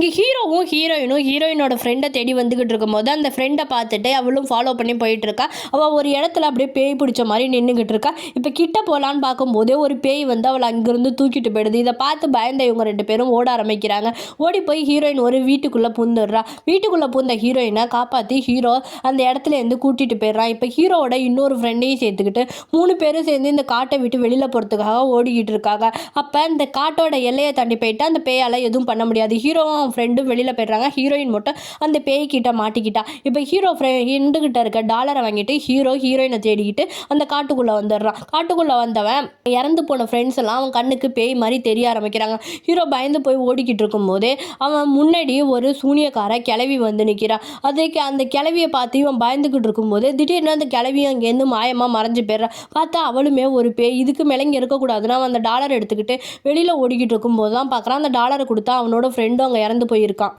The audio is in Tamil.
இங்கே ஹீரோவும் ஹீரோயினோட ஃப்ரெண்டை தேடி வந்துக்கிட்டு இருக்கும்போது அந்த ஃப்ரெண்டை பார்த்துட்டு அவளும் ஃபாலோ பண்ணி போயிட்டு இருக்கா. அவள் ஒரு இடத்துல அப்படியே பேய் பிடிச்ச மாதிரி நின்றுக்கிட்டு இருக்கா. இப்போ கிட்ட போகலான்னு பார்க்கும்போதே ஒரு பேய் வந்து அவளை அங்கேருந்து தூக்கிட்டு போயிடுது. இதை பார்த்து பயந்த இவங்க 2 பேரும் ஓட ஆரம்பிக்கிறாங்க. ஓடி போய் ஹீரோயின் ஒரு வீட்டுக்குள்ளே பூந்துடுறா. வீட்டுக்குள்ளே பூந்த ஹீரோயினை காப்பாற்றி ஹீரோ அந்த இடத்துல இருந்து கூட்டிகிட்டு போயிடுறான். இப்போ ஹீரோவோட இன்னொரு ஃப்ரெண்டையும் சேர்த்துக்கிட்டு 3 பேரும் சேர்ந்து இந்த காட்டை விட்டு வெளியில் போகிறதுக்காக ஓடிக்கிட்டு இருக்காங்க. அப்போ இந்த காட்டோட எல்லையை தாண்டி போயிட்டு அந்த பேயால் எதுவும் பண்ண முடியாது. ஹீரோவும் அவன் ஃப்ரெண்டும் வெளியில் போய்ட்றாங்க. ஹீரோயின் மட்டும் அந்த பேய்கிட்ட மாட்டிக்கிட்டா. இப்போ ஹீரோ ஃப்ரெண்டுக்கிட்ட இருக்க டாலரை வாங்கிட்டு ஹீரோயினை தேடிக்கிட்டு அந்த காட்டுக்குள்ளே வந்துடுறான். காட்டுக்குள்ளே வந்தவன் இறந்து போன ஃப்ரெண்ட்ஸ் எல்லாம் அவன் கண்ணுக்கு பேய் மாதிரி தெரிய ஆரம்பிக்கிறாங்க. ஹீரோ பயந்து போய் ஓடிக்கிட்டு இருக்கும்போதே அவன் முன்னாடி ஒரு சூனியக்கார கிளவி வந்து நிற்கிறான். அதுக்கு அந்த கிளவியை பார்த்து இவன் பயந்துக்கிட்டு இருக்கும்போது திடீர்னு அந்த கிளவியை அங்கேருந்து மாயமாக மறைஞ்சு போயிடுறான். பார்த்தா அவளுமே ஒரு பேய். இதுக்கு மேலே இங்கே இருக்கக்கூடாதுன்னு அவன் அந்த டாலர் எடுத்துக்கிட்டு வெளியில் ஓடிக்கிட்டு இருக்கும்போது தான் பார்க்குறான். அந்த டாலரை கொடுத்தா அவனோட ஃப்ரெண்டும் அங்கே இறந்து போயிருக்கான்.